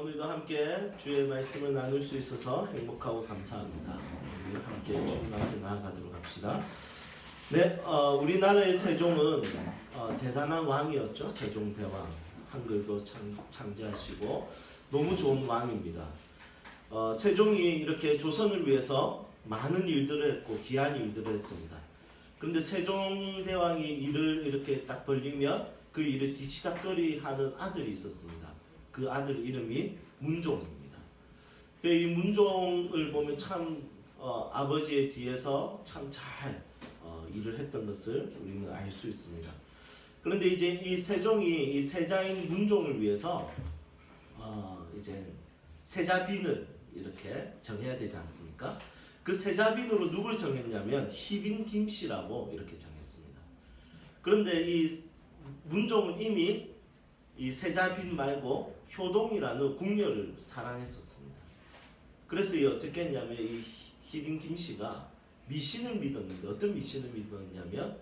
오늘도 함께 주의 말씀을 나눌 수 있어서 행복하고 감사합니다. 우리 함께 주님 앞에 나아가도록 합시다. 네, 우리나라의 세종은 대단한 왕이었죠. 세종대왕. 한글도 창제하시고 너무 좋은 왕입니다. 세종이 이렇게 조선을 위해서 많은 일들을 했고 귀한 일들을 했습니다. 그런데 세종대왕이 일을 이렇게 딱 벌리면 그 일을 뒤치다꺼리 하는 아들이 있었습니다. 그 아들 이름이 문종입니다. 이 문종을 보면 참 아버지의 뒤에서 참 잘 일을 했던 것을 우리는 알 수 있습니다. 그런데 이제 이 세종이 이 세자인 문종을 위해서 이제 세자빈을 이렇게 정해야 되지 않습니까? 그 세자빈으로 누굴 정했냐면 희빈 김씨라고 이렇게 정했습니다. 그런데 이 문종은 이미 이 세자빈 말고 효동이라는 궁녀를 사랑했었습니다. 그래서 어떻게 했냐면 이 희빈 김씨가 미신을 믿었는데 어떤 미신을 믿었냐면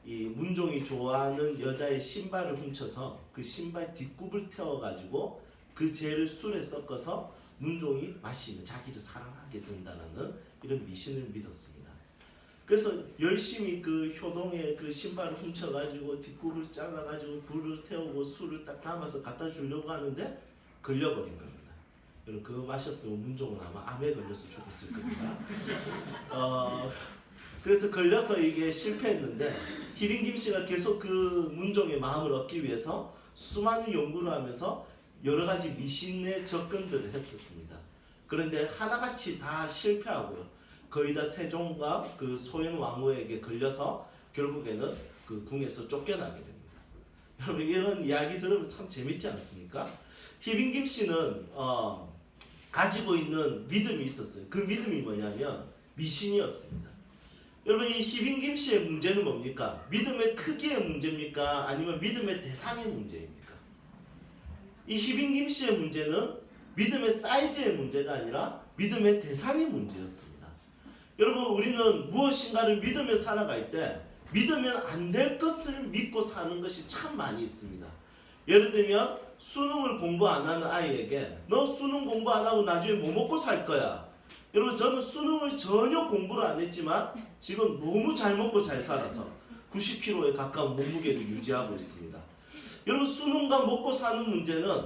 이 문종이 좋아하는 여자의 신발을 훔쳐서 그 신발 뒷굽을 태워가지고 그 죄를 술에 섞어서 문종이 마시면 자기를 사랑하게 된다는 이런 미신을 믿었습니다. 그래서 열심히 그 효동의 그 신발을 훔쳐가지고 뒷굽을 잘라가지고 불을 태우고 술을 딱 담아서 갖다 주려고 하는데 걸려버린 겁니다. 여러분 그거 마셨으면 문종은 아마 암에 걸려서 죽었을 겁니다. 그래서 걸려서 이게 실패했는데 희빈 김씨가 계속 그 문종의 마음을 얻기 위해서 수많은 연구를 하면서 여러 가지 미신의 접근들을 했었습니다. 그런데 하나같이 다 실패하고요. 거의 다 세종과 그 소현 왕후에게 걸려서 결국에는 그 궁에서 쫓겨나게 됩니다. 여러분 이런 이야기 들으면 참 재밌지 않습니까? 희빈 김씨는 가지고 있는 믿음이 있었어요. 그 믿음이 뭐냐면 미신이었습니다. 여러분 이 희빈 김씨의 문제는 뭡니까? 믿음의 크기의 문제입니까? 아니면 믿음의 대상의 문제입니까? 이 희빈 김씨의 문제는 믿음의 사이즈의 문제가 아니라 믿음의 대상의 문제였습니다. 여러분 우리는 무엇인가를 믿으며 살아갈 때 믿으면 안 될 것을 믿고 사는 것이 참 많이 있습니다. 예를 들면 수능을 공부 안 하는 아이에게 너 수능 공부 안 하고 나중에 뭐 먹고 살 거야. 여러분 저는 수능을 전혀 공부를 안 했지만 지금 너무 잘 먹고 잘 살아서 90kg에 가까운 몸무게를 유지하고 있습니다. 여러분 수능과 먹고 사는 문제는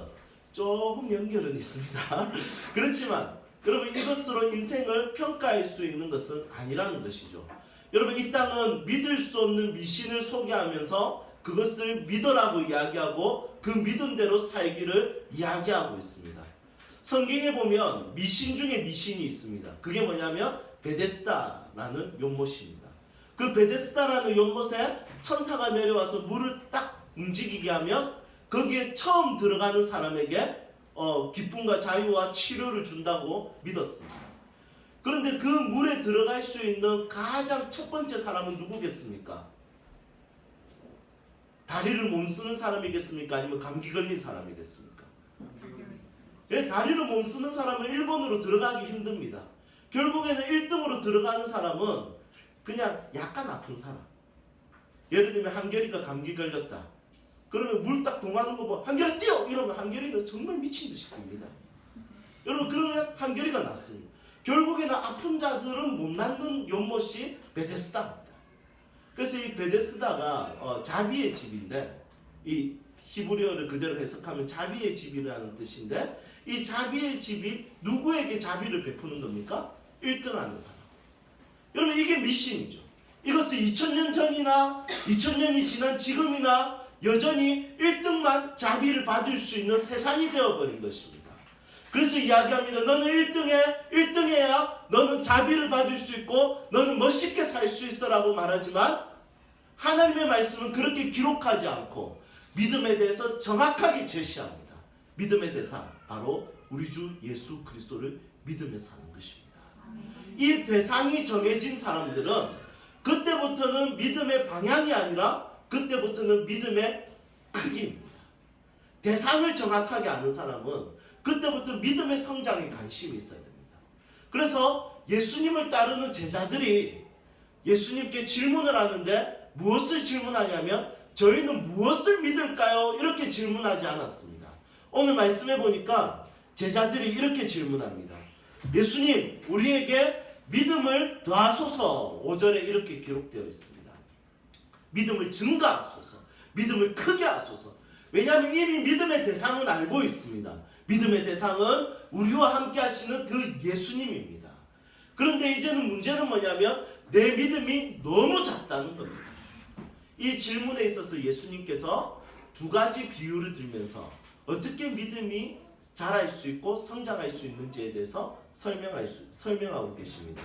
조금 연결은 있습니다. 그렇지만 여러분 이것으로 인생을 평가할 수 있는 것은 아니라는 것이죠. 여러분 이 땅은 믿을 수 없는 미신을 소개하면서 그것을 믿으라고 이야기하고 그 믿음대로 살기를 이야기하고 있습니다. 성경에 보면 미신 중에 미신이 있습니다. 그게 뭐냐면 베데스다라는 연못입니다. 그 베데스다라는 연못에 천사가 내려와서 물을 딱 움직이게 하면 거기에 처음 들어가는 사람에게 기쁨과 자유와 치료를 준다고 믿었습니다. 그런데 그 물에 들어갈 수 있는 가장 첫 번째 사람은 누구겠습니까? 다리를 못 쓰는 사람이겠습니까? 아니면 감기 걸린 사람이겠습니까? 예, 다리를 못 쓰는 사람은 1번으로 들어가기 힘듭니다. 결국에는 1등으로 들어가는 사람은 그냥 약간 아픈 사람. 예를 들면 한결이가 감기 걸렸다. 그러면 물 딱 동하는 거 보면 한결아 뛰어! 이러면 한결이는 정말 미친 듯이 뜁니다. 여러분 그러면 한결이가 낫습니다. 결국에는 아픈 자들은 못 낫는 연못이 베데스다입니다. 그래서 이 베데스다가 자비의 집인데 이 히브리어를 그대로 해석하면 자비의 집이라는 뜻인데 이 자비의 집이 누구에게 자비를 베푸는 겁니까? 1등하는 사람. 여러분 이게 미신이죠. 이것은 2000년 전이나 2000년이 지난 지금이나 여전히 1등만 자비를 받을 수 있는 세상이 되어버린 것입니다. 그래서 이야기합니다. 너는 1등해야 너는 자비를 받을 수 있고 너는 멋있게 살 수 있어 라고 말하지만 하나님의 말씀은 그렇게 기록하지 않고 믿음에 대해서 정확하게 제시합니다. 믿음의 대상 바로 우리 주 예수 그리스도를 믿으며 사는 것입니다. 이 대상이 정해진 사람들은 그때부터는 믿음의 방향이 아니라 그때부터는 믿음의 크기입니다. 대상을 정확하게 아는 사람은 그때부터 믿음의 성장에 관심이 있어야 됩니다. 그래서 예수님을 따르는 제자들이 예수님께 질문을 하는데 무엇을 질문하냐면 저희는 무엇을 믿을까요? 이렇게 질문하지 않았습니다. 오늘 말씀해 보니까 제자들이 이렇게 질문합니다. 예수님, 우리에게 믿음을 더하소서. 5절에 이렇게 기록되어 있습니다. 믿음을 증가하소서. 믿음을 크게 하소서. 왜냐하면 이미 믿음의 대상은 알고 있습니다. 믿음의 대상은 우리와 함께 하시는 그 예수님입니다. 그런데 이제는 문제는 뭐냐면 내 믿음이 너무 작다는 겁니다. 이 질문에 있어서 예수님께서 두 가지 비유를 들면서 어떻게 믿음이 자랄 수 있고 성장할 수 있는지에 대해서 설명하고 계십니다.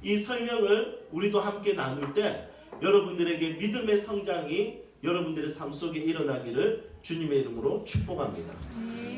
이 설명을 우리도 함께 나눌 때 여러분들에게 믿음의 성장이 여러분들의 삶 속에 일어나기를 주님의 이름으로 축복합니다.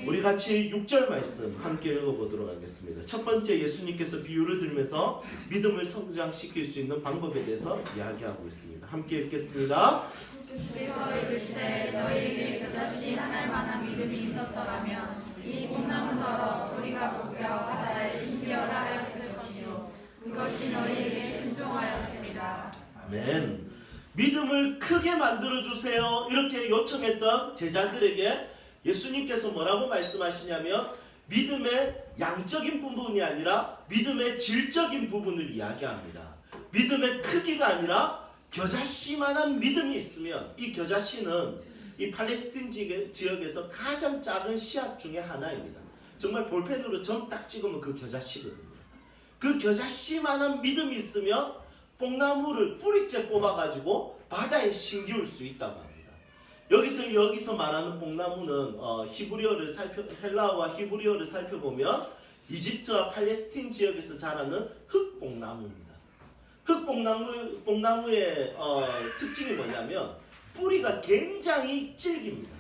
우리 같이 6절 말씀 함께 읽어보도록 하겠습니다. 첫 번째, 예수님께서 비유를 들면서 믿음을 성장시킬 수 있는 방법에 대해서 이야기하고 있습니다. 함께 읽겠습니다. 주께서 이르시되 너희에게 겨자씨 하나일 만한 믿음이 있었더라면 이 뽕나무더러 우리가 뽑혀 바다에 심기어라 하였을 것이요 그것이 너희에게 순종하였으리라. 아멘. 믿음을 크게 만들어주세요. 이렇게 요청했던 제자들에게 예수님께서 뭐라고 말씀하시냐면 믿음의 양적인 부분이 아니라 믿음의 질적인 부분을 이야기합니다. 믿음의 크기가 아니라 겨자씨만한 믿음이 있으면, 이 겨자씨는 이 팔레스틴 지역에서 가장 작은 씨앗 중에 하나입니다. 정말 볼펜으로 점 딱 찍으면 그 겨자씨거든요. 그 겨자씨만한 믿음이 있으면 뽕나무를 뿌리째 뽑아가지고 바다에 심기울 수 있다고 합니다. 여기서 말하는 뽕나무는 헬라어와 히브리어를 살펴보면 이집트와 팔레스틴 지역에서 자라는 흑뽕나무입니다. 흑뽕나무의 특징이 뭐냐면 뿌리가 굉장히 질깁니다.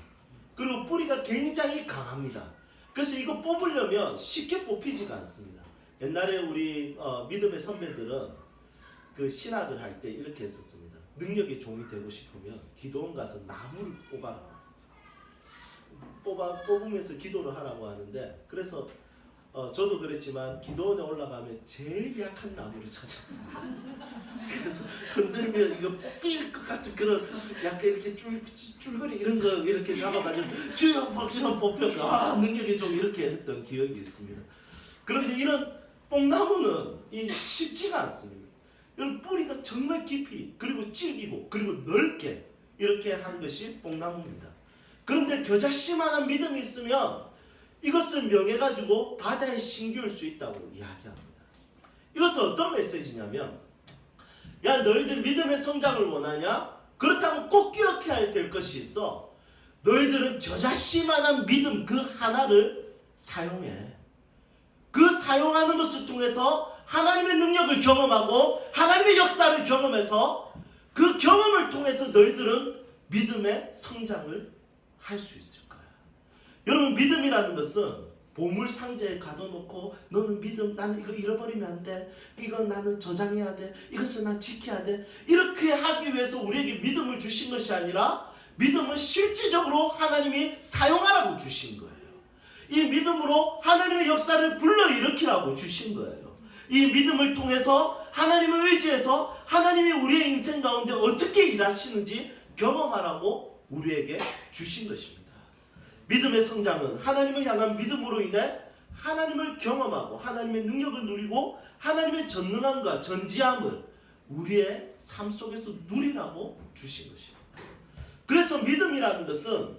그리고 뿌리가 굉장히 강합니다. 그래서 이거 뽑으려면 쉽게 뽑히지가 않습니다. 옛날에 우리 믿음의 선배들은 그 신학을 할 때 이렇게 했었습니다. 능력의 종이 되고 싶으면 기도원 가서 나무를 뽑으면서 기도를 하라고 하는데, 그래서 저도 그랬지만 기도원에 올라가면 제일 약한 나무를 찾았습니다. 그래서 흔들면 이거 뽑힐 것 같은 그런 약간 이렇게 줄거리 이런 거 이렇게 잡아가지고 주여 막 이런 뽑혀가 능력의 종 이렇게 했던 기억이 있습니다. 그런데 이런 뽕나무는 쉽지가 않습니다. 이런 뿌리가 정말 깊이 그리고 질기고 그리고 넓게 이렇게 한 것이 뽕나무입니다. 그런데 겨자씨만한 믿음이 있으면 이것을 명해가지고 바다에 심기울 수 있다고 이야기합니다. 이것은 어떤 메시지냐면, 야, 너희들 믿음의 성장을 원하냐? 그렇다면 꼭 기억해야 될 것이 있어. 너희들은 겨자씨만한 믿음 그 하나를 사용해. 그 사용하는 것을 통해서 하나님의 능력을 경험하고 하나님의 역사를 경험해서 그 경험을 통해서 너희들은 믿음의 성장을 할 수 있을 거야. 여러분, 믿음이라는 것은 보물 상자에 가둬놓고 너는 믿음, 나는 이거 잃어버리면 안 돼, 이건 나는 저장해야 돼, 이것을 난 지켜야 돼, 이렇게 하기 위해서 우리에게 믿음을 주신 것이 아니라 믿음은 실질적으로 하나님이 사용하라고 주신 거예요. 이 믿음으로 하나님의 역사를 불러일으키라고 주신 거예요. 이 믿음을 통해서 하나님을 의지해서 하나님이 우리의 인생 가운데 어떻게 일하시는지 경험하라고 우리에게 주신 것입니다. 믿음의 성장은 하나님을 향한 믿음으로 인해 하나님을 경험하고 하나님의 능력을 누리고 하나님의 전능함과 전지함을 우리의 삶 속에서 누리라고 주신 것입니다. 그래서 믿음이라는 것은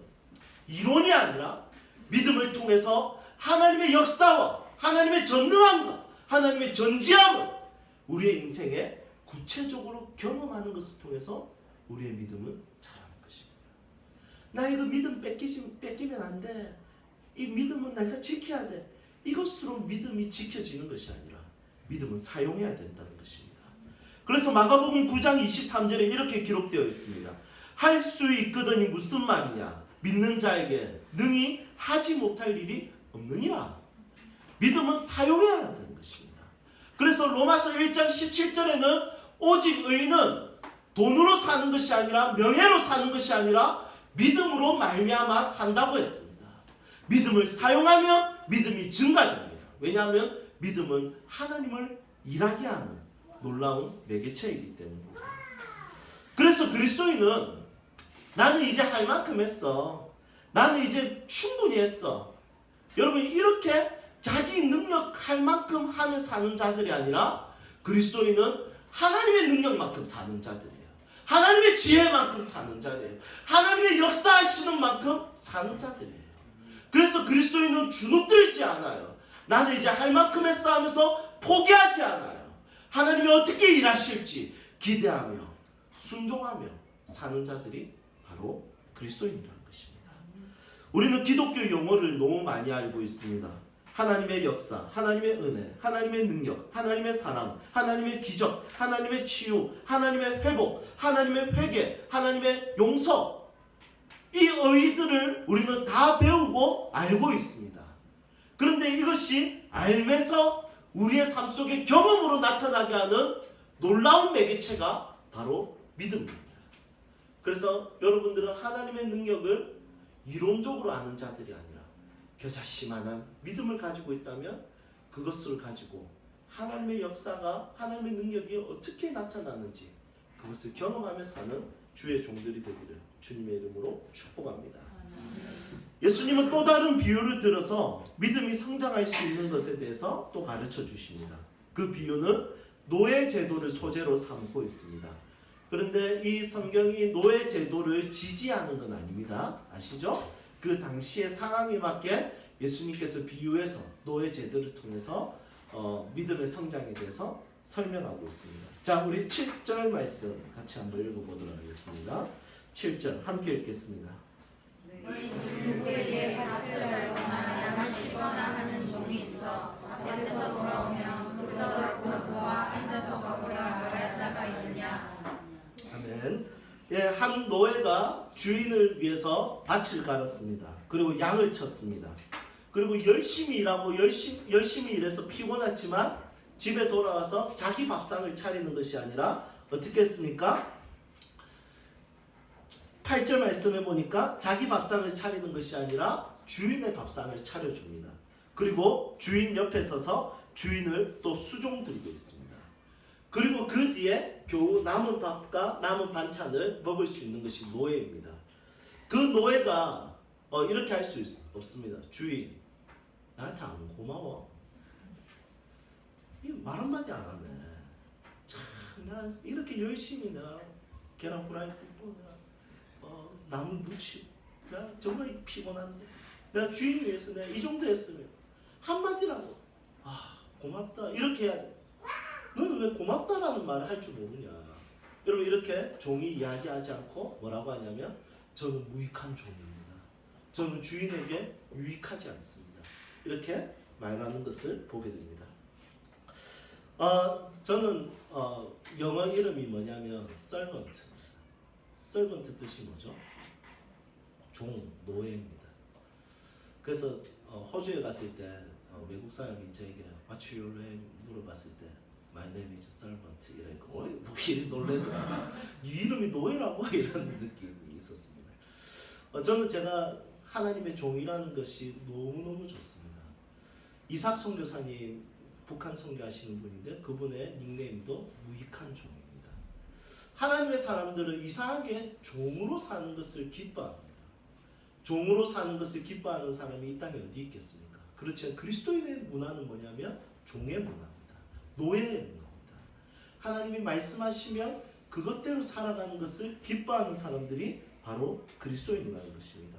이론이 아니라 믿음을 통해서 하나님의 역사와 하나님의 전능함과 하나님의 전지함을 우리의 인생에 구체적으로 경험하는 것을 통해서 우리의 믿음은 자라는 것입니다. 나 이거 믿음 뺏기면 안 돼. 이 믿음은 내가 지켜야 돼. 이것으로 믿음이 지켜지는 것이 아니라 믿음은 사용해야 된다는 것입니다. 그래서 마가복음 9장 23절에 이렇게 기록되어 있습니다. 할 수 있거든이 무슨 말이냐? 믿는 자에게 능히 하지 못할 일이 없느니라. 믿음은 사용해야 한다는 것입니다. 그래서 로마서 1장 17절에는 오직 의인은 돈으로 사는 것이 아니라 명예로 사는 것이 아니라 믿음으로 말미암아 산다고 했습니다. 믿음을 사용하면 믿음이 증가됩니다. 왜냐하면 믿음은 하나님을 일하게 하는 놀라운 매개체이기 때문입니다. 그래서 그리스도인은 나는 이제 할 만큼 했어. 나는 이제 충분히 했어. 여러분 이렇게 자기 능력할 만큼 하며 사는 자들이 아니라 그리스도인은 하나님의 능력만큼 사는 자들이에요. 하나님의 지혜만큼 사는 자들이에요. 하나님의 역사하시는 만큼 사는 자들이에요. 그래서 그리스도인은 주눅들지 않아요. 나는 이제 할 만큼 했어 하면서 포기하지 않아요. 하나님이 어떻게 일하실지 기대하며 순종하며 사는 자들이 바로 그리스도인이라는 것입니다. 우리는 기독교 용어를 너무 많이 알고 있습니다. 하나님의 역사, 하나님의 은혜, 하나님의 능력, 하나님의 사랑, 하나님의 기적, 하나님의 치유, 하나님의 회복, 하나님의 회개, 하나님의 용서. 이 의의들을 우리는 다 배우고 알고 있습니다. 그런데 이것이 알면서 우리의 삶 속에 경험으로 나타나게 하는 놀라운 매개체가 바로 믿음입니다. 그래서 여러분들은 하나님의 능력을 이론적으로 아는 자들이 아니라 겨자씨만한 믿음을 가지고 있다면 그것을 가지고 하나님의 역사가, 하나님의 능력이 어떻게 나타나는지 그것을 경험하며 사는 주의 종들이 되기를 주님의 이름으로 축복합니다. 예수님은 또 다른 비유를 들어서 믿음이 성장할 수 있는 것에 대해서 또 가르쳐 주십니다. 그 비유는 노예 제도를 소재로 삼고 있습니다. 그런데 이 성경이 노예 제도를 지지하는 건 아닙니다. 아시죠? 그 당시의 상황에 맞게 예수님께서 비유해서 노예 제도를 통해서 믿음의 성장에 대해서 설명하고 있습니다. 자, 우리 7절 말씀 같이 한번 읽어보도록 하겠습니다. 7절 함께 읽겠습니다. 누구에게 밭을 알거나 양을 치거나 하는 종이 있어 밭에서 돌아오면 그더러 보아 앉아서 먹으라 말할 자가 있느냐. 아멘. 예, 한 노예가 주인을 위해서 밭을 갈았습니다. 그리고 양을 쳤습니다. 그리고 열심히 일하고 열심히 일해서 피곤했지만 집에 돌아와서 자기 밥상을 차리는 것이 아니라 어떻게 했습니까? 8절 말씀해 보니까 자기 밥상을 차리는 것이 아니라 주인의 밥상을 차려줍니다. 그리고 주인 옆에 서서 주인을 또 수종 들고 있습니다. 그리고 그 뒤에 겨우 남은 밥과 남은 반찬을 먹을 수 있는 것이 노예입니다. 그 노예가 이렇게 할 수 없습니다. 주인, 나한테 안 고마워. 말 한마디 안 하네. 참, 나 이렇게 열심히 내가 계란 후라이 굽고 나무 무치고 나 정말 피곤한데 내가 주인 위해서 내가 이 정도 했으면 한마디라도 고맙다 이렇게 해야 돼. 너는 왜 고맙다라는 말을 할 줄 모르냐. 여러분 이렇게 종이 이야기하지 않고 뭐라고 하냐면 저는 무익한 종입니다. 저는 주인에게 유익하지 않습니다. 이렇게 말하는 것을 보게 됩니다. 저는 영어 이름이 뭐냐면 servant. servant 뜻이 뭐죠? 종, 노예입니다. 그래서 호주에 갔을 때 외국 사람이 저에게 What's your name? 물어봤을 때 My name is servant 이러니까 뭐 이리 놀래더라. 이 이름이 노예라고 이런 느낌이 있었습니다. 저는 제가 하나님의 종이라는 것이 너무너무 좋습니다. 이삭 선교사님 북한 선교하시는 분인데 그분의 닉네임도 무익한 종입니다. 하나님의 사람들은 이상하게 종으로 사는 것을 기뻐합니다. 종으로 사는 것을 기뻐하는 사람이 이 땅에 어디 있겠습니까? 그렇지만 그리스도인의 문화는 뭐냐면 종의 문화입니다. 노예의 문화입니다. 하나님이 말씀하시면 그것대로 살아가는 것을 기뻐하는 사람들이 바로 그리스도인이라는 것입니다.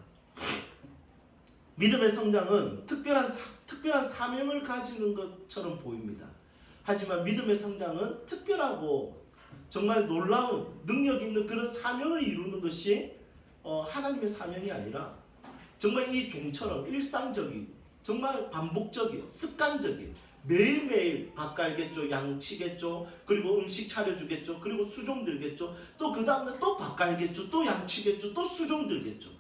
믿음의 성장은 특별한 사명을 가지는 것처럼 보입니다. 하지만 믿음의 성장은 특별하고 정말 놀라운 능력 있는 그런 사명을 이루는 것이 하나님의 사명이 아니라 정말 이 종처럼 일상적인 정말 반복적인 습관적인 매일매일 밥 갈겠죠, 양 치겠죠, 그리고 음식 차려주겠죠, 그리고 수종 들겠죠, 또 그 다음날 또 밥 갈겠죠, 또 양 치겠죠, 또 수종 들겠죠.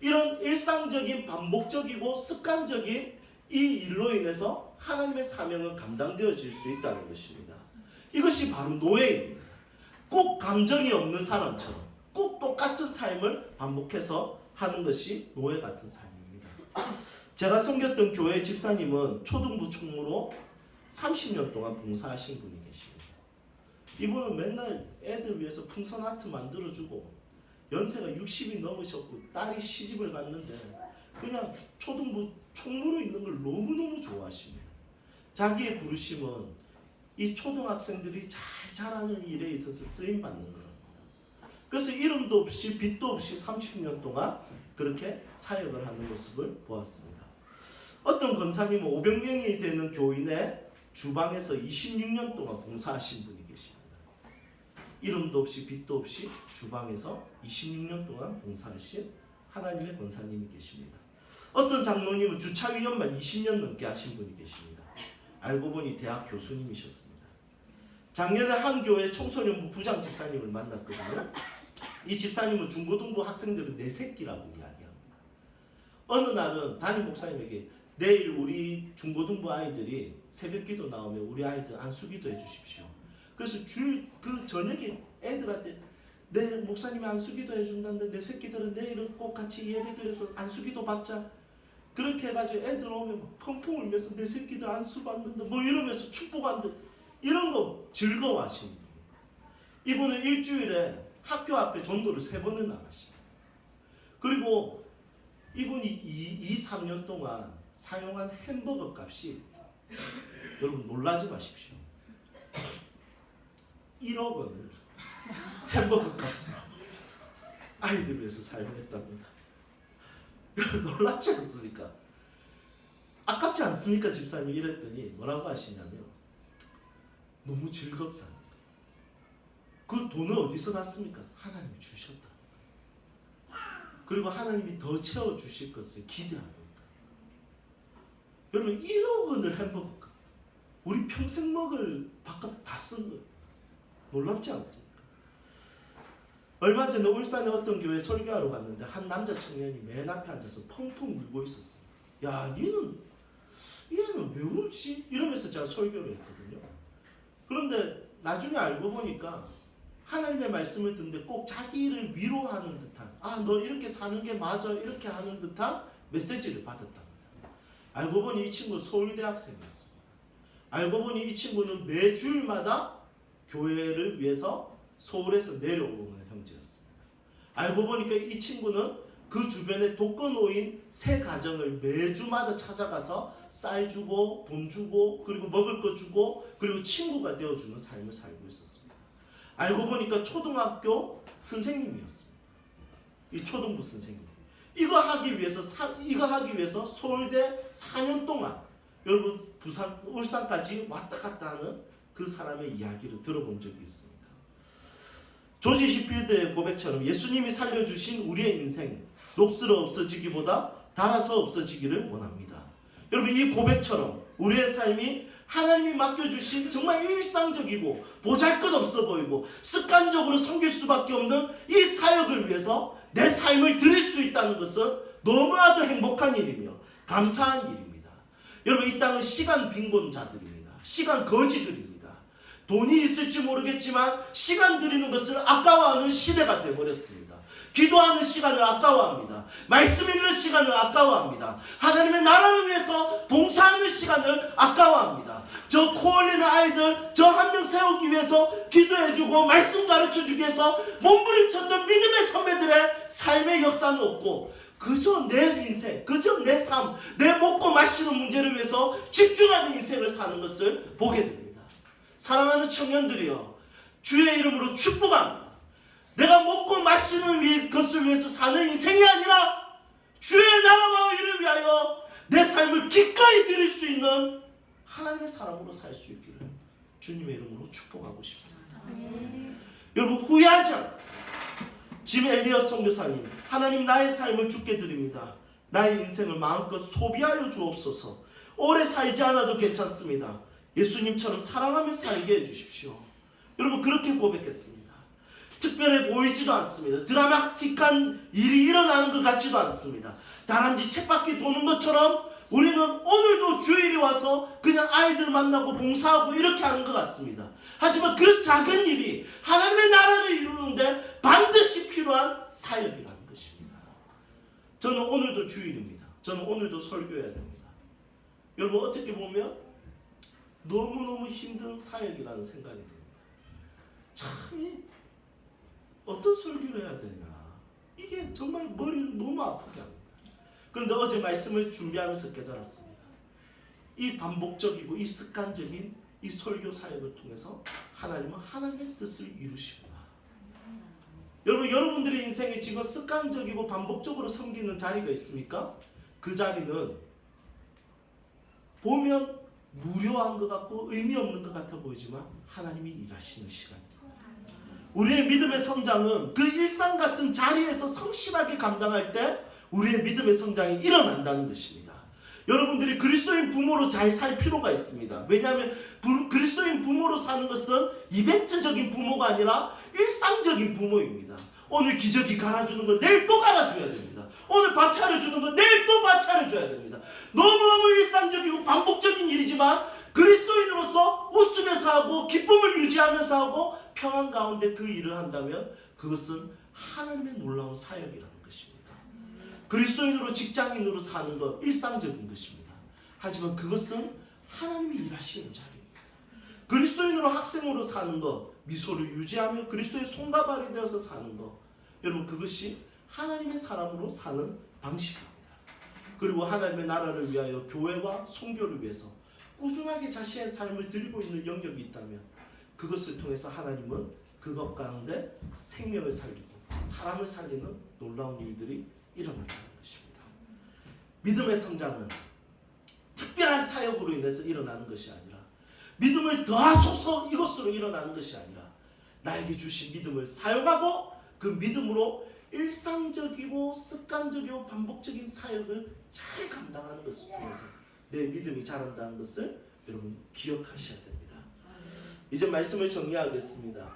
이런 일상적인 반복적이고 습관적인 이 일로 인해서 하나님의 사명은 감당되어질 수 있다는 것입니다. 이것이 바로 노예입니다. 꼭 감정이 없는 사람처럼 꼭 똑같은 삶을 반복해서 하는 것이 노예 같은 삶입니다. 제가 섬겼던 교회 집사님은 초등부 총무로 30년 동안 봉사하신 분이 계십니다. 이분은 맨날 애들 위해서 풍선 아트 만들어주고 연세가 60이 넘으셨고 딸이 시집을 갔는데 그냥 초등부 총무로 있는 걸 너무너무 좋아하십니다. 자기의 부르심은 이 초등학생들이 잘 자라는 일에 있어서 쓰임 받는 겁니다. 그래서 이름도 없이 빛도 없이 30년 동안 그렇게 사역을 하는 모습을 보았습니다. 어떤 권사님은 500명이 되는 교인의 주방에서 26년 동안 봉사하신 분이 계십니다. 이름도 없이 빛도 없이 주방에서 26년 동안 봉사하신 하나님의 권사님이 계십니다. 어떤 장로님은 주차위원만 20년 넘게 하신 분이 계십니다. 알고 보니 대학 교수님이셨습니다. 작년에 한 교회 청소년부 부장 집사님을 만났거든요. 이 집사님은 중고등부 학생들은 내 새끼라고 이야기합니다. 어느 날은 담임 목사님에게 내일 우리 중고등부 아이들이 새벽기도 나오면 우리 아이들 안수기도 해주십시오. 그래서 그 저녁에 애들한테 내일 목사님이 안수기도 해준다는데 내 새끼들은 내일은 꼭 같이 예배드려서 안수기도 받자. 그렇게 해가지고 애들 오면 막 펑펑 울면서 내 새끼들 안수 받는다 뭐 이러면서 축복한다 이런 거 즐거워하시는 분입니다. 이분은 일주일에 학교 앞에 전도를 3번을 나가십니다. 그리고 이분이 2-3년 동안 사용한 햄버거 값이 여러분 놀라지 마십시오. 1억 원을 햄버거 값으로 아이들 위해서 사용했답니다. 놀랍지 않습니까? 아깝지 않습니까 집사님? 이랬더니 뭐라고 하시냐면 너무 즐겁다. 그 돈은 어디서 났습니까? 하나님이 주셨다. 그리고 하나님이 더 채워주실 것을 기대하고 있다. 여러분 1억 원을 햄버거 우리 평생 먹을 밥값 다 쓴 거 놀랍지 않습니까? 얼마 전에 울산의 어떤 교회 설교하러 갔는데 한 남자 청년이 맨 앞에 앉아서 펑펑 울고 있었어요. 야, 얘는 왜 울지? 이러면서 제가 설교를 했거든요. 그런데 나중에 알고 보니까 하나님의 말씀을 듣는데 꼭 자기를 위로하는 듯한 너 이렇게 사는 게 맞아 이렇게 하는 듯한 메시지를 받았답니다. 알고 보니 이 친구 서울대학생이었습니다. 알고 보니 이 친구는 매 주일마다 교회를 위해서 서울에서 내려오는 형제였습니다. 알고 보니까 이 친구는 그 주변에 독거노인 3가정을 매주마다 찾아가서 쌀 주고 돈 주고 그리고 먹을 거 주고 그리고 친구가 되어주는 삶을 살고 있었습니다. 알고 보니까 초등학교 선생님이었습니다. 이 초등부 선생님. 이거 하기 위해서 서울대 4년 동안 여러분 부산 울산까지 왔다 갔다 하는 그 사람의 이야기를 들어본 적이 있습니다. 조지 히필드의 고백처럼 예수님이 살려주신 우리의 인생 녹슬어 없어지기보다 닳아서 없어지기를 원합니다. 여러분 이 고백처럼 우리의 삶이 하나님이 맡겨주신 정말 일상적이고 보잘것없어 보이고 습관적으로 섬길 수밖에 없는 이 사역을 위해서 내 삶을 드릴 수 있다는 것은 너무나도 행복한 일이며 감사한 일입니다. 여러분 이 땅은 시간 빈곤자들입니다. 시간 거지들입니다. 돈이 있을지 모르겠지만 시간 드리는 것을 아까워하는 시대가 되어버렸습니다. 기도하는 시간을 아까워합니다. 말씀 읽는 시간을 아까워합니다. 하나님의 나라를 위해서 봉사하는 시간을 아까워합니다. 저 코 올리는 아이들 저 한 명 세우기 위해서 기도해주고 말씀 가르쳐주기 위해서 몸부림쳤던 믿음의 선배들의 삶의 역사는 없고 그저 내 인생, 그저 내 삶, 내 먹고 마시는 문제를 위해서 집중하는 인생을 사는 것을 보게 됩니다. 사랑하는 청년들이여, 주의 이름으로 축복합니다. 내가 먹고 마시는 것을 위해서 사는 인생이 아니라 주의 나라와 의를 위하여 내 삶을 기꺼이 드릴 수 있는 하나님의 사람으로 살 수 있기를 주님의 이름으로 축복하고 싶습니다. 여러분 후회하지 않습니다. 짐 엘리엇 선교사님, 하나님 나의 삶을 주께 드립니다. 나의 인생을 마음껏 소비하여 주옵소서. 오래 살지 않아도 괜찮습니다. 예수님처럼 사랑하며 살게 해주십시오. 여러분 그렇게 고백했습니다. 특별해 보이지도 않습니다. 드라마틱한 일이 일어나는 것 같지도 않습니다. 다람쥐 쳇바퀴 도는 것처럼 우리는 오늘도 주일이 와서 그냥 아이들 만나고 봉사하고 이렇게 하는 것 같습니다. 하지만 그 작은 일이 하나님의 나라를 이루는데 반드시 필요한 사역이라는 것입니다. 저는 오늘도 주일입니다. 저는 오늘도 설교해야 됩니다. 여러분 어떻게 보면 너무너무 힘든 사역이라는 생각이 듭니다. 참 어떤 설교를 해야 되냐, 이게 정말 머리를 너무 아프게 합니다. 그런데 어제 말씀을 준비하면서 깨달았습니다. 이 반복적이고 이 습관적인 이 설교 사역을 통해서 하나님은 하나님의 뜻을 이루시구나. 여러분들의 인생에 지금 습관적이고 반복적으로 섬기는 자리가 있습니까? 그 자리는 보면 무료한 것 같고 의미 없는 것 같아 보이지만 하나님이 일하시는 시간입니다. 우리의 믿음의 성장은 그 일상 같은 자리에서 성실하게 감당할 때 우리의 믿음의 성장이 일어난다는 것입니다. 여러분들이 그리스도인 부모로 잘 살 필요가 있습니다. 왜냐하면 그리스도인 부모로 사는 것은 이벤트적인 부모가 아니라 일상적인 부모입니다. 오늘 기저귀 갈아주는 건 내일 또 갈아줘야 됩니다. 오늘 밥 차려주는 건 내일 또 밥 차려줘야 됩니다. 너무너무 일상적이고 반복적인 일이지만 그리스도인으로서 웃으면서 하고 기쁨을 유지하면서 하고 평안 가운데 그 일을 한다면 그것은 하나님의 놀라운 사역이라는 것입니다. 그리스도인으로 직장인으로 사는 것 일상적인 것입니다. 하지만 그것은 하나님이 일하시는 자리입니다. 그리스도인으로 학생으로 사는 것, 미소를 유지하며 그리스도의 손과 발이 되어서 사는 것, 여러분 그것이 하나님의 사람으로 사는 방식입니다. 그리고 하나님의 나라를 위하여 교회와 선교를 위해서 꾸준하게 자신의 삶을 드리고 있는 영역이 있다면 그것을 통해서 하나님은 그것 가운데 생명을 살리고 사람을 살리는 놀라운 일들이 일어난다는 것입니다. 믿음의 성장은 특별한 사역으로 인해서 일어나는 것이 아니라 믿음을 더하소서 이것으로 일어나는 것이 아니라 나에게 주신 믿음을 사용하고 그 믿음으로 일상적이고 습관적이고 반복적인 사역을 잘 감당하는 것을 통해서 내 믿음이 자란다는 것을 여러분 기억하셔야 됩니다. 이제 말씀을 정리하겠습니다.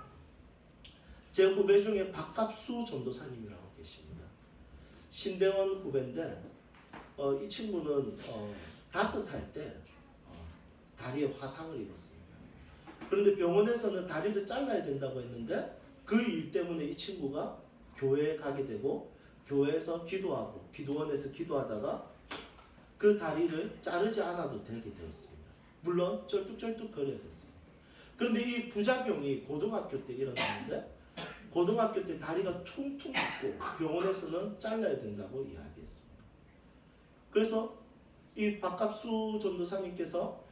제 후배 중에 박갑수 전도사님이라고 계십니다. 신대원 후배인데 이 친구는 5살 때 다리에 화상을 입었습니다. 그런데 병원에서는 다리를 잘라야 된다고 했는데 그 일 때문에 이 친구가 교회에 가게 되고 교회에서 기도하고 기도원에서 기도하다가 그 다리를 자르지 않아도 되게 되었습니다. 물론 쩔뚝쩔뚝 거려야 됐습니다. 그런데 이 부작용이 고등학교 때 일어났는데 고등학교 때 다리가 퉁퉁 붓고 병원에서는 잘라야 된다고 이야기했습니다. 그래서 이 박갑수 전도사님께서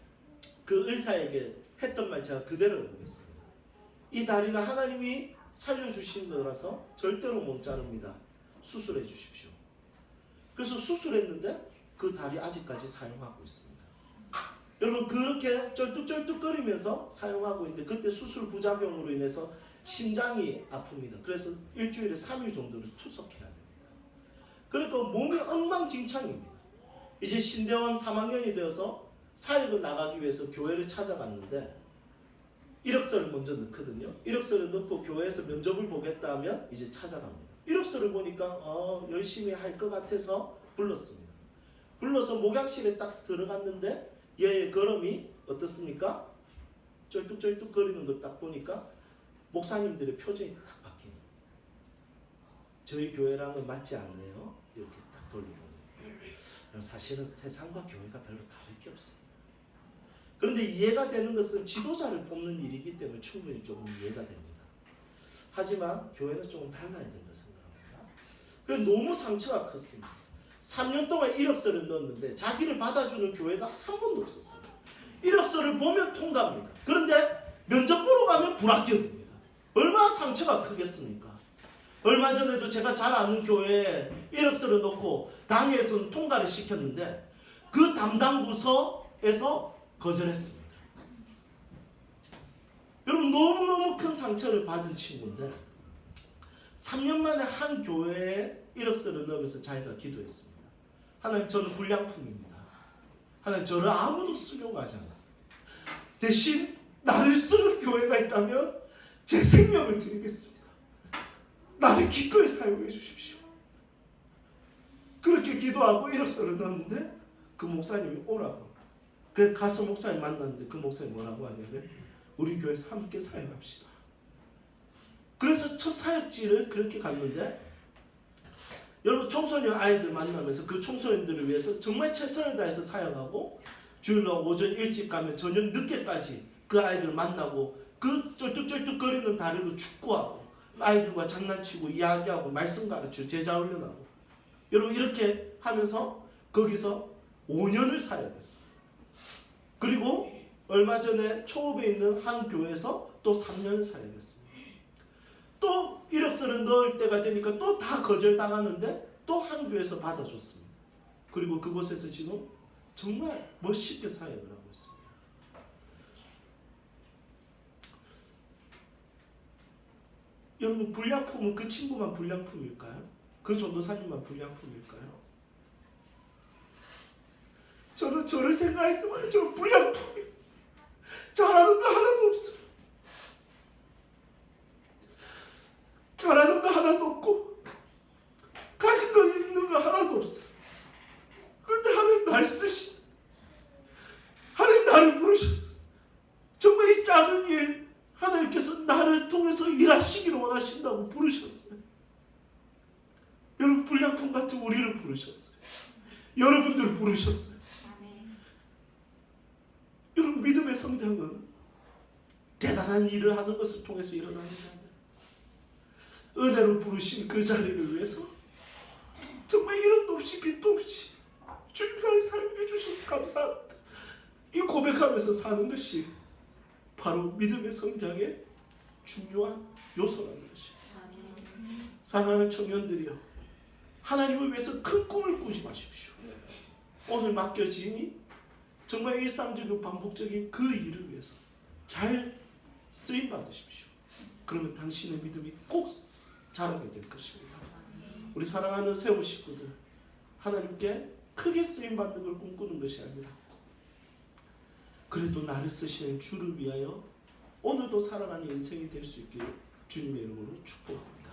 그 의사에게 했던 말 제가 그대로 해보겠습니다. 이 다리는 하나님이 살려주신 거라서 절대로 못 자릅니다. 수술해 주십시오. 그래서 수술했는데 그 다리 아직까지 사용하고 있습니다. 여러분 그렇게 쩔뚝쩔뚝거리면서 사용하고 있는데 그때 수술 부작용으로 인해서 심장이 아픕니다. 그래서 일주일에 3일 정도를 투석해야 됩니다. 그러니까 몸이 엉망진창입니다. 이제 신대원 3학년이 되어서 사역을 나가기 위해서 교회를 찾아갔는데 이력서를 먼저 넣거든요. 이력서를 넣고 교회에서 면접을 보겠다 하면 이제 찾아갑니다. 이력서를 보니까 열심히 할 것 같아서 불렀습니다. 불러서 목양실에 딱 들어갔는데 얘의 걸음이 어떻습니까? 쩔뚝쩔뚝 거리는 걸 딱 보니까 목사님들의 표정이 딱 바뀌는 거예요. 저희 교회랑은 맞지 않네요. 이렇게 딱 돌리고. 사실은 세상과 교회가 별로 다를 게 없습니다. 그런데 이해가 되는 것은 지도자를 뽑는 일이기 때문에 충분히 조금 이해가 됩니다. 하지만 교회는 조금 달라야 된다 생각합니다. 그래서 너무 상처가 컸습니다. 3년 동안 이력서를 넣었는데 자기를 받아주는 교회가 한 번도 없었어요. 이력서를 보면 통과합니다. 그런데 면접 보러 가면 불합격입니다. 얼마나 상처가 크겠습니까? 얼마 전에도 제가 잘 아는 교회에 이력서를 넣고 당에서는 통과를 시켰는데 그 담당 부서에서 거절했습니다. 여러분 너무너무 큰 상처를 받은 친구인데 3년 만에 한 교회에 이력서를 넣으면서 자기가 기도했습니다. 하나님 저는 불량품입니다. 하나님 저를 아무도 쓰려고 하지 않습니다. 대신 나를 쓰는 교회가 있다면 제 생명을 드리겠습니다. 나를 기꺼이 사용해 주십시오. 그렇게 기도하고 이력서를 넣었는데 그 목사님이 오라고. 그 가서 목사님 만났는데 그 목사님이 뭐라고 하냐면 우리 교회에서 함께 사역합시다. 그래서 첫 사역지를 그렇게 갔는데 여러분 청소년 아이들 만나면서 그 청소년들을 위해서 정말 최선을 다해서 사역하고 주일날 오전 일찍 가면 저녁 늦게까지 그 아이들 만나고 그 쩔뚝쩔뚝거리는 다리로 축구하고 아이들과 장난치고 이야기하고 말씀 가르치고 제자 훈련하고 여러분 이렇게 하면서 거기서 5년을 사역했어요. 그리고 얼마 전에 초읍에 있는 한 교회에서 또 3년을 사역했습니다. 또 이력서를 넣을 때가 되니까 또 다 거절당하는데 또 한 교회에서 받아줬습니다. 그리고 그곳에서 지금 정말 멋있게 사역을 하고 있습니다. 여러분 불량품은 그 친구만 불량품일까요? 그 전도사님만 불량품일까요? 저는 저를 생각할 때마다 저 불량품이 잘하는 거 하나도 없어요. 잘하는 거 하나도 없고 가진 거 있는 거 하나도 없어요. 그런데 하나님 날 쓰시, 하나님 나를 부르셨어요. 정말 이 작은 일 하나님께서 나를 통해서 일하시기를 원하신다고 부르셨어요. 여러분 불량품 같은 우리를 부르셨어요. 여러분들을 부르셨어요. 여러분 믿음의 성장은 대단한 일을 하는 것을 통해서 일어나는 게 아니라 은혜로 부르신 그 자리를 위해서 정말 이름도 없이 빛도 없이 주님 나를 사용해 주셔서 감사합니다. 이 고백하면서 사는 것이 바로 믿음의 성장의 중요한 요소라는 것입니다. 사랑하는 청년들이여, 하나님을 위해서 큰 꿈을 꾸지 마십시오. 오늘 맡겨지니 정말 일상적이고 반복적인 그 일을 위해서 잘 쓰임 받으십시오. 그러면 당신의 믿음이 꼭 자라게 될 것입니다. 우리 사랑하는 세우 식구들, 하나님께 크게 쓰임 받는 걸 꿈꾸는 것이 아니라 그래도 나를 쓰시는 주를 위하여 오늘도 살아가는 인생이 될 수 있기를 주님의 이름으로 축복합니다.